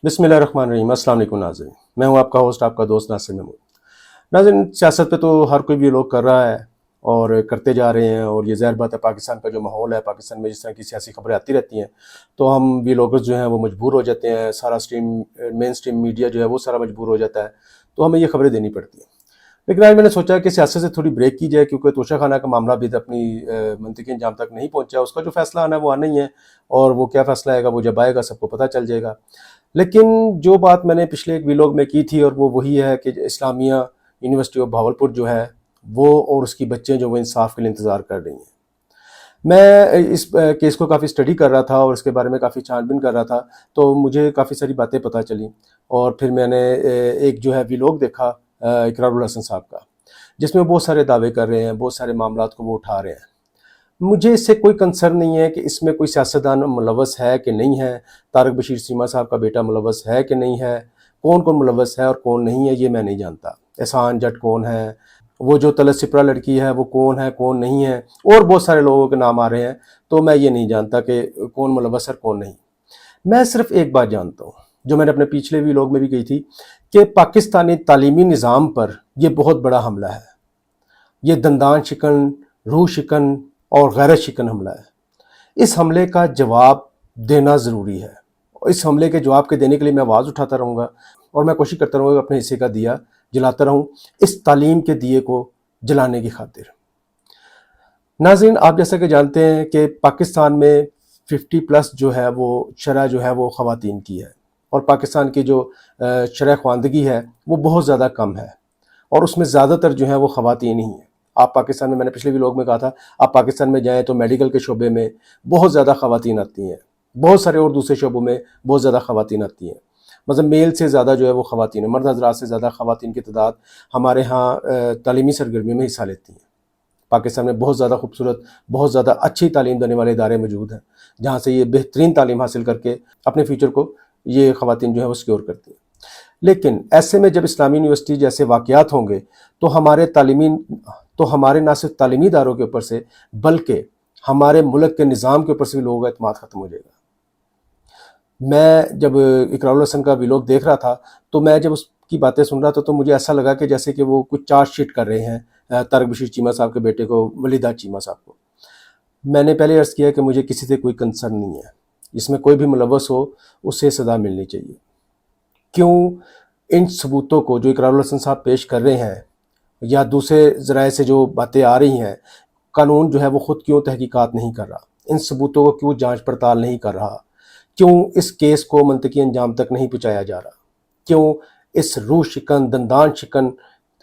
बिस्मिल्लाहिर्रहमानिर्रहीम। अस्सलाम वालेकुम नाज़रीन, मैं हूं आपका होस्ट, आपका दोस्त नासिर महमूद। नाज़रीन, सियासत पे तो हर कोई भी लोग कर रहा है और करते जा रहे हैं, और ये ज़ाहिर बात है पाकिस्तान का जो माहौल है, पाकिस्तान में जिस तरह की सियासी खबरें आती रहती हैं तो हम व्लॉगर्स जो हैं वो मजबूर हो जाते हैं, सारा मेन स्ट्रीम मीडिया जो है वो सारा मजबूर हो जाता है, तो हमें ये खबरें देनी पड़ती हैं। लेकिन आज मैंने सोचा कि सियासत से थोड़ी ब्रेक की जाए, क्योंकि तोशा खाना का मामला भी अपनी मंतकी अंजाम तक नहीं पहुंचा। उसका जो फैसला आना है वो आना ही है, और वो क्या फैसला आएगा वो जब आएगा सबको पता चल जाएगा। लेकिन जो बात मैंने पिछले एक व्लॉग में की थी, और वो वही है कि इस्लामिया यूनिवर्सिटी ऑफ भावलपुर जो है वो और उसकी बच्चे जो वो इंसाफ के लिए इंतज़ार कर रही हैं। मैं इस केस को काफ़ी स्टडी कर रहा था और इसके बारे में काफ़ी छानबीन कर रहा था, तो मुझे काफ़ी सारी बातें पता चली। और फिर मैंने एक जो है व्लॉग देखा इकरारुल हसन साहब का, जिसमें वो बहुत सारे दावे कर रहे हैं, बहुत सारे मामलात को वो उठा रहे हैं। मुझे इससे कोई कंसर्न नहीं है कि इसमें कोई सियासतदान मुलव्वस है कि नहीं है, तारक बशीर चीमा साहब का बेटा मुलव्वस है कि नहीं है, कौन कौन मुलव्वस है और कौन नहीं है ये मैं नहीं जानता। एहसान जट कौन है, वो जो तलत सिपरा लड़की है वो कौन है कौन नहीं है, और बहुत सारे लोगों के नाम आ रहे हैं, तो मैं ये नहीं जानता कि कौन मुलव्वस है कौन नहीं। मैं सिर्फ एक बात जानता हूँ, जो मैंने अपने पिछले व्लॉग में भी कही थी, कि पाकिस्तानी तालीमी निज़ाम पर यह बहुत बड़ा हमला है। ये दंदान शिकन, रूह शिकन और गैरत शिकन हमला है। इस हमले का जवाब देना ज़रूरी है, और इस हमले के जवाब के देने के लिए मैं आवाज़ उठाता रहूँगा, और मैं कोशिश करता रहूँगा अपने हिस्से का दिया जलाता रहूँ, इस तालीम के दिए को जलाने की खातिर। नाज़रीन, आप जैसा कि जानते हैं कि पाकिस्तान में 50+ जो है वो शरह जो है वो ख़वातीन की है, और पाकिस्तान की जो शरह ख़वानदगी है वो बहुत ज़्यादा कम है, और उसमें ज़्यादातर जो है वो ख़वातीन ही हैं। आप पाकिस्तान में, मैंने पिछले भी लोग में कहा था, आप पाकिस्तान में जाएँ तो मेडिकल के शोबे में बहुत ज़्यादा ख़वातीन आती हैं, बहुत सारे और दूसरे शोबों में बहुत ज़्यादा ख़वातीन आती हैं। मतलब मेल से ज़्यादा जो है वो ख़वातीन है, मर्द हज़रात से ज़्यादा ख़वातीन की तादाद हमारे यहाँ तालीमी सरगर्मियों में हिस्सा लेती हैं। पाकिस्तान में बहुत ज़्यादा खूबसूरत, बहुत ज़्यादा अच्छी तालीम देने वाले इदारे मौजूद हैं, जहाँ से ये बेहतरीन तालीम हासिल करके अपने फ्यूचर को ये ख़वातीन जो है वो सिक्योर करती हैं। लेकिन ऐसे में जब इस्लामी यूनिवर्सिटी जैसे वाक़यात होंगे तो हमारे ना सिर्फ तालीमी इदारों के ऊपर से, बल्कि हमारे मुल्क के निज़ाम के ऊपर से भी लोगों का एतमाद ख़त्म हो जाएगा। मैं जब इकरारुल हसन का व्लॉग देख रहा था, तो मैं जब उसकी बातें सुन रहा था तो मुझे ऐसा लगा कि जैसे कि वो कुछ चार्जशीट कर रहे हैं तारक बशीर चीमा साहब के बेटे को, वलीदा चीमा साहब को। मैंने पहले अर्ज़ किया कि मुझे किसी से कोई कंसर्न नहीं है, इसमें कोई भी मुलव्वस हो उसे सज़ा मिलनी चाहिए। क्यों इन सबूतों को जो इकरारुल हसन साहब पेश कर रहे हैं, या दूसरे ज़राए से जो बातें आ रही हैं, कानून जो है वो ख़ुद क्यों तहकीकात नहीं कर रहा, इन सबूतों को क्यों जांच पड़ताल नहीं कर रहा, क्यों इस केस को मंतकी अंजाम तक नहीं पहुँचाया जा रहा, क्यों इस रूह शिकन, दंदान शिकन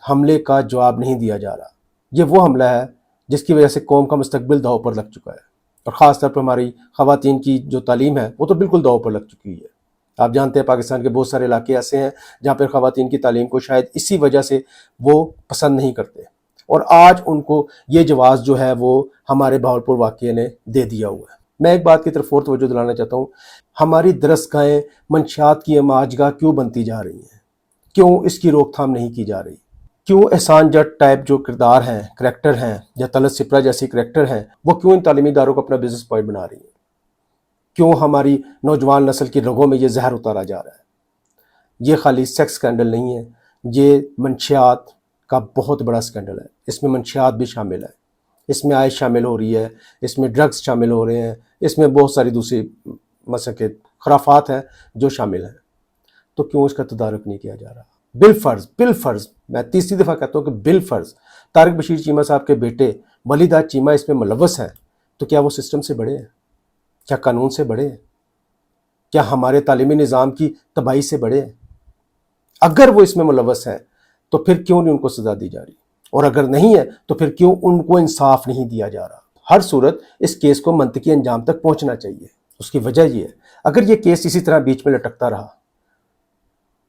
हमले का जवाब नहीं दिया जा रहा। ये वो हमला है जिसकी वजह से कौम का मुस्तकबिल दाव पर लग चुका है, और ख़ास तौर पर हमारी ख़वातीन की जो तालीम है वो तो बिल्कुल दाव पर लग चुकी है। आप जानते हैं पाकिस्तान के बहुत सारे इलाके ऐसे हैं जहाँ पर ख़वातीन की तालीम को शायद इसी वजह से वो पसंद नहीं करते, और आज उनको ये जवाब जो है वो हमारे भावलपुर वाक़ये ने दे दिया हुआ है। मैं एक बात की तरफ और तवज्जो दिलाना चाहता हूँ, हमारी दरसगाहें मंशियात की अमाजगाह क्यों बनती जा रही हैं, क्यों इसकी रोकथाम नहीं की जा रही, क्यों एहसान जट टाइप जो किरदार हैं, करैक्टर हैं, या तलत सिपरा जैसी करैक्टर हैं, वो क्यों इन तालीमी इदारों को अपना बिजनेस पॉइंट बना रही हैं, क्यों हमारी नौजवान नस्ल की रगों में ये जहर उतारा जा रहा है। ये खाली सेक्स स्कैंडल नहीं है, ये मंशियात का बहुत बड़ा स्कैंडल है। इसमें मंशियात भी शामिल है, इसमें आयश शामिल हो रही है, इसमें ड्रग्स शामिल हो रहे हैं, इसमें बहुत सारी दूसरी मसले के खराफात हैं जो शामिल हैं। तो क्यों इसका तदारुक नहीं किया जा रहा? बिलफर्ज मैं तीसरी दफ़ा कहता हूँ कि बिलफर्ज तारक बशीर चीमा साहब के बेटे वलीदा चीमा इसमें मुलव्वस हैं, तो क्या वो सिस्टम से बड़े हैं? क्या कानून से बड़े हैं? क्या हमारे तालीमी निज़ाम की तबाही से बड़े हैं? अगर वो इसमें मुलव्वस हैं तो फिर क्यों नहीं उनको सज़ा दी जा रही, और अगर नहीं है तो फिर क्यों उनको इंसाफ नहीं दिया जा रहा? हर सूरत इस केस को मंतकी अंजाम तक पहुंचना चाहिए। उसकी वजह ये है, अगर ये केस इसी तरह बीच में लटकता रहा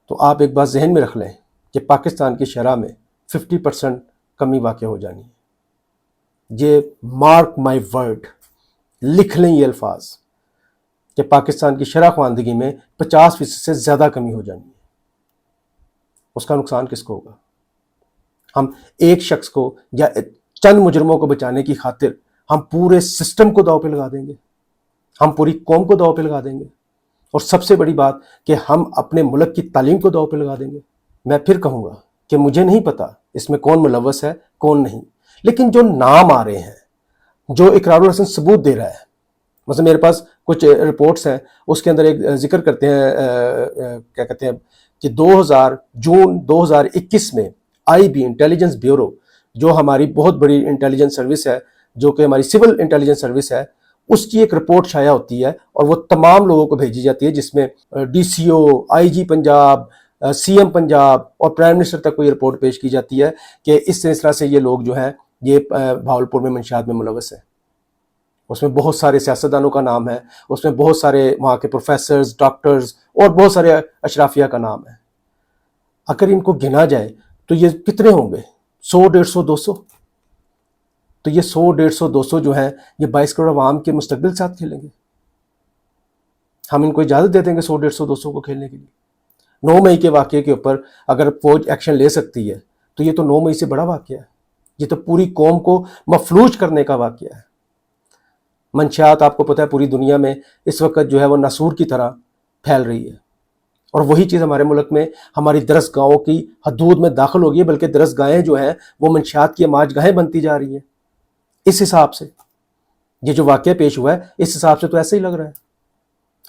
तो आप एक बात जहन में रख लें कि पाकिस्तान की शरह में 50% कमी वाक़ हो जानी है। ये मार्क माई वर्ड, लिख लें ये अल्फाज, कि पाकिस्तान की शरह ख़वानदगी में 50% से ज़्यादा कमी हो जानी है। उसका नुकसान किसको होगा? हम एक शख्स को या चंद मुजरमों को बचाने की खातिर हम पूरे सिस्टम को दाव पे लगा देंगे, हम पूरी कौम को दाव पे लगा देंगे, اور سب سے بڑی بات کہ ہم اپنے ملک کی تعلیم کو داؤ پہ لگا دیں گے. میں پھر کہوں گا کہ مجھے نہیں پتا اس میں کون ملوث ہے کون نہیں، لیکن جو نام آ رہے ہیں، جو اقرار الحسن ثبوت دے رہا ہے، مثلا میرے پاس کچھ رپورٹس ہیں، اس کے اندر ایک ذکر کرتے ہیں کیا کہتے ہیں کہ جون 2021 میں آئی بی انٹیلیجنس بیورو، جو ہماری بہت بڑی انٹیلیجنس سروس ہے، جو کہ ہماری سول انٹیلیجنس سروس ہے، اس کی ایک رپورٹ شائع ہوتی ہے اور وہ تمام لوگوں کو بھیجی جاتی ہے، جس میں ڈی سی او، آئی جی پنجاب، سی ایم پنجاب اور پرائم منسٹر تک کو یہ رپورٹ پیش کی جاتی ہے کہ اس سلسلہ سے یہ لوگ جو ہیں یہ بھاولپور میں منشیات میں ملوث ہیں. اس میں بہت سارے سیاستدانوں کا نام ہے، اس میں بہت سارے وہاں کے پروفیسرز، ڈاکٹرز اور بہت سارے اشرافیہ کا نام ہے. اگر ان کو گنا جائے تو یہ کتنے ہوں گے؟ 100، 150، 200. تو یہ 100، 150، 200 جو ہیں یہ 22 کروڑ عوام کے مستقبل ساتھ کھیلیں گے. ہم ان کو اجازت دے دیں گے 100، 150، 200 کو کھیلنے کے لیے؟ 9 مئی کے واقعے کے اوپر اگر فوج ایکشن لے سکتی ہے تو یہ تو 9 مئی سے بڑا واقعہ ہے. یہ تو پوری قوم کو مفلوج کرنے کا واقعہ ہے. منشیات آپ کو پتہ ہے پوری دنیا میں اس وقت جو ہے وہ ناسور کی طرح پھیل رہی ہے، اور وہی چیز ہمارے ملک میں ہماری درس گاہوں کی حدود میں داخل ہو گئی ہے، بلکہ درس گاہیں جو ہیں وہ منشیات کی اماج گاہیں بنتی جا رہی ہیں. اس حساب سے یہ جو واقعہ پیش ہوا ہے اس حساب سے تو ایسا ہی لگ رہا ہے.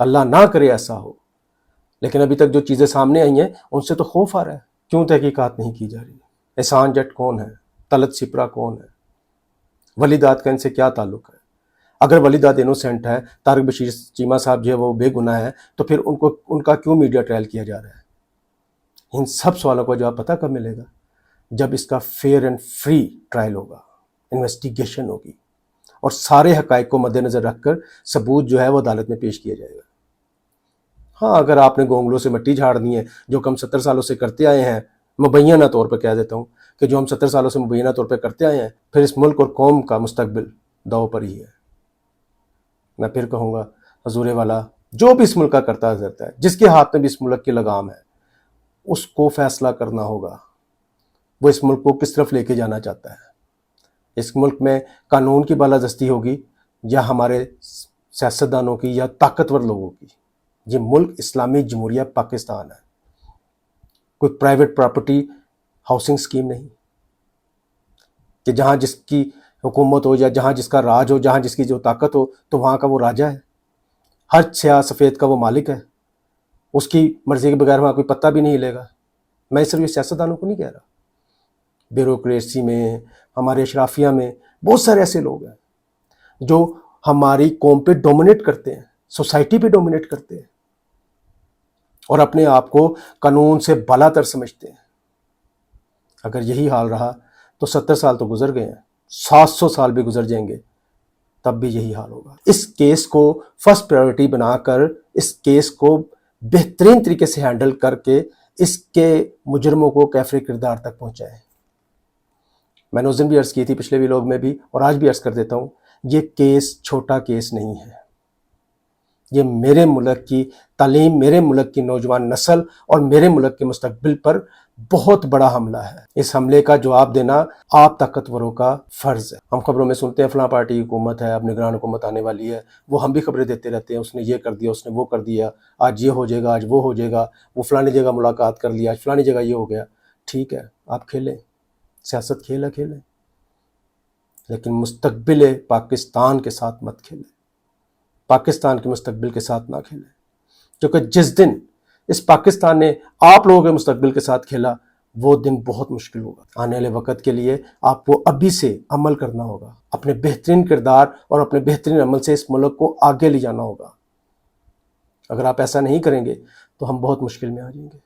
اللہ نہ کرے ایسا ہو، لیکن ابھی تک جو چیزیں سامنے آئی ہیں ان سے تو خوف آ رہا ہے. کیوں تحقیقات نہیں کی جا رہی؟ احسان جٹ کون ہے؟ طلعت سپرا کون ہے؟ ولی داد کا ان سے کیا تعلق ہے؟ اگر ولی داد انوسینٹ ہے، طارق بشیر چیمہ صاحب جو ہے وہ بے گناہ ہے، تو پھر ان کا کیوں میڈیا ٹرائل کیا جا رہا ہے؟ ان سب سوالوں کا جواب پتہ کب ملے گا؟ جب اس کا فیئر اینڈ فری ٹرائل ہوگا، انویسٹیگیشن ہوگی، اور سارے حقائق کو مد نظر رکھ کر ثبوت جو ہے وہ عدالت میں پیش کیا جائے گا. ہاں اگر آپ نے گونگلوں سے مٹی جھاڑنی ہے، جو کہ ہم 70 سالوں سے کرتے آئے ہیں، مبینہ طور پر کہہ دیتا ہوں کہ جو ہم 70 سالوں سے مبینہ طور پہ کرتے آئے ہیں، پھر اس ملک اور قوم کا مستقبل داؤ پر ہی ہے. میں پھر کہوں گا حضور والا، جو بھی اس ملک کا کرتا ہے، جس کے ہاتھ میں بھی اس ملک کی لگام ہے، اس کو فیصلہ کرنا ہوگا وہ اس ملک کو کس طرف لے کے جانا چاہتا ہے. اس ملک میں قانون کی بالادستی ہوگی یا ہمارے سیاستدانوں کی یا طاقتور لوگوں کی؟ یہ ملک اسلامی جمہوریہ پاکستان ہے، کوئی پرائیویٹ پراپرٹی ہاؤسنگ سکیم نہیں کہ جہاں جس کی حکومت ہو یا جہاں جس کا راج ہو، جہاں جس کی جو طاقت ہو تو وہاں کا وہ راجہ ہے، ہر سیاہ سفید کا وہ مالک ہے، اس کی مرضی کے بغیر وہاں کوئی پتہ بھی نہیں ہلے گا. میں صرف یہ سیاستدانوں کو نہیں کہہ رہا، بیوروکریسی میں، ہمارے اشرافیہ میں بہت سارے ایسے لوگ ہیں جو ہماری قوم پہ ڈومینیٹ کرتے ہیں، سوسائٹی پہ ڈومینیٹ کرتے ہیں، اور اپنے آپ کو قانون سے بالا تر سمجھتے ہیں. اگر یہی حال رہا تو 70 سال تو گزر گئے ہیں، 700 سال بھی گزر جائیں گے، تب بھی یہی حال ہوگا. اس کیس کو فرسٹ پرائیورٹی بنا کر، اس کیس کو بہترین طریقے سے ہینڈل کر کے اس کے مجرموں کو کیفر کردار تک پہنچائیں. میں نے اس دن بھی عرض کی تھی، پچھلے ویلاگ میں بھی، اور آج بھی عرض کر دیتا ہوں، یہ کیس چھوٹا کیس نہیں ہے. یہ میرے ملک کی تعلیم، میرے ملک کی نوجوان نسل اور میرے ملک کے مستقبل پر بہت بڑا حملہ ہے. اس حملے کا جواب دینا آپ طاقتوروں کا فرض ہے. ہم خبروں میں سنتے ہیں فلاں پارٹی کی حکومت ہے، اب نگران حکومت آنے والی ہے، وہ ہم بھی خبریں دیتے رہتے ہیں، اس نے یہ کر دیا، اس نے وہ کر دیا، آج یہ ہو جائے گا، آج وہ ہو جائے گا، وہ فلانی جگہ ملاقات کر لیا، آج فلانی جگہ یہ ہو گیا. ٹھیک ہے، آپ کھیلیں، سیاست کھیلیں، لیکن مستقبل پاکستان کے ساتھ مت کھیلیں، پاکستان کے مستقبل کے ساتھ نہ کھیلیں. کیونکہ جس دن اس پاکستان نے آپ لوگوں کے مستقبل کے ساتھ کھیلا، وہ دن بہت مشکل ہوگا. آنے والے وقت کے لیے آپ کو ابھی سے عمل کرنا ہوگا، اپنے بہترین کردار اور اپنے بہترین عمل سے اس ملک کو آگے لے جانا ہوگا. اگر آپ ایسا نہیں کریں گے تو ہم بہت مشکل میں آ جائیں گے،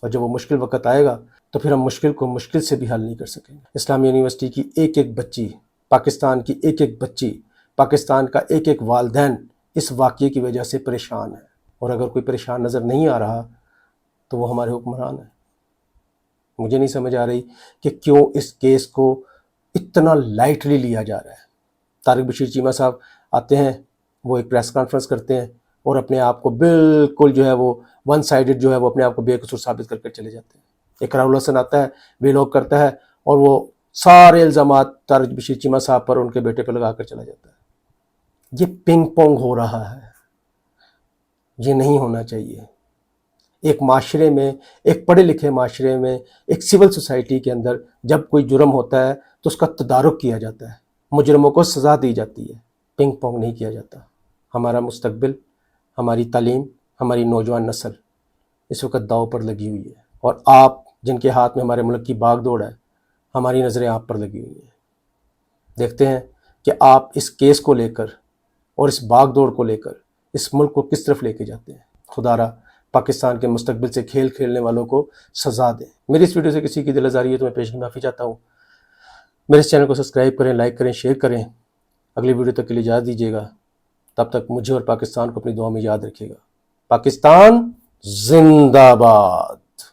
اور جب وہ مشکل وقت آئے گا تو پھر ہم مشکل کو مشکل سے بھی حل نہیں کر سکیں گے. اسلامیہ یونیورسٹی کی ایک ایک بچی، پاکستان کی ایک ایک بچی، پاکستان کا ایک ایک والدین اس واقعے کی وجہ سے پریشان ہے، اور اگر کوئی پریشان نظر نہیں آ رہا تو وہ ہمارے حکمران ہیں. مجھے نہیں سمجھ آ رہی کہ کیوں اس کیس کو اتنا لائٹلی لیا جا رہا ہے. طارق بشیر چیمہ صاحب آتے ہیں، وہ ایک پریس کانفرنس کرتے ہیں اور اپنے آپ کو بالکل جو ہے وہ ون سائیڈڈ جو ہے وہ اپنے آپ کو بے قصور ثابت کر چلے جاتے ہیں. اقرار الحسن آتا ہے، ویلاگ کرتا ہے، اور وہ سارے الزامات طارق بشیر چیمہ صاحب پر، ان کے بیٹے پر لگا کر چلا جاتا ہے. یہ پنگ پونگ ہو رہا ہے. یہ نہیں ہونا چاہیے۔ ایک معاشرے میں، ایک پڑھے لکھے معاشرے میں، ایک سول سوسائٹی کے اندر جب کوئی جرم ہوتا ہے تو اس کا تدارک کیا جاتا ہے، مجرموں کو سزا دی جاتی ہے، پنگ پونگ نہیں کیا جاتا۔ ہمارا مستقبل، ہماری تعلیم، ہماری نوجوان نسل اس وقت داؤ پر لگی ہوئی ہے، اور آپ جن کے ہاتھ میں ہمارے ملک کی باغ دوڑ ہے، ہماری نظریں آپ پر لگی ہوئی ہیں۔ دیکھتے ہیں کہ آپ اس کیس کو لے کر اور اس باغ دوڑ کو لے کر اس ملک کو کس طرف لے کے جاتے ہیں۔ خدا را پاکستان کے مستقبل سے کھیل کھیلنے والوں کو سزا دیں۔ میری اس ویڈیو سے کسی کی دل آزاری ہے تو میں پیشگی معافی چاہتا ہوں۔ میرے اس چینل کو سبسکرائب کریں، لائک کریں، شیئر کریں۔ اگلی ویڈیو تک کے لیے اجازت دیجیے گا۔ تب تک مجھے اور پاکستان کو اپنی دعا میں یاد رکھیے گا۔ پاکستان زندہ باد۔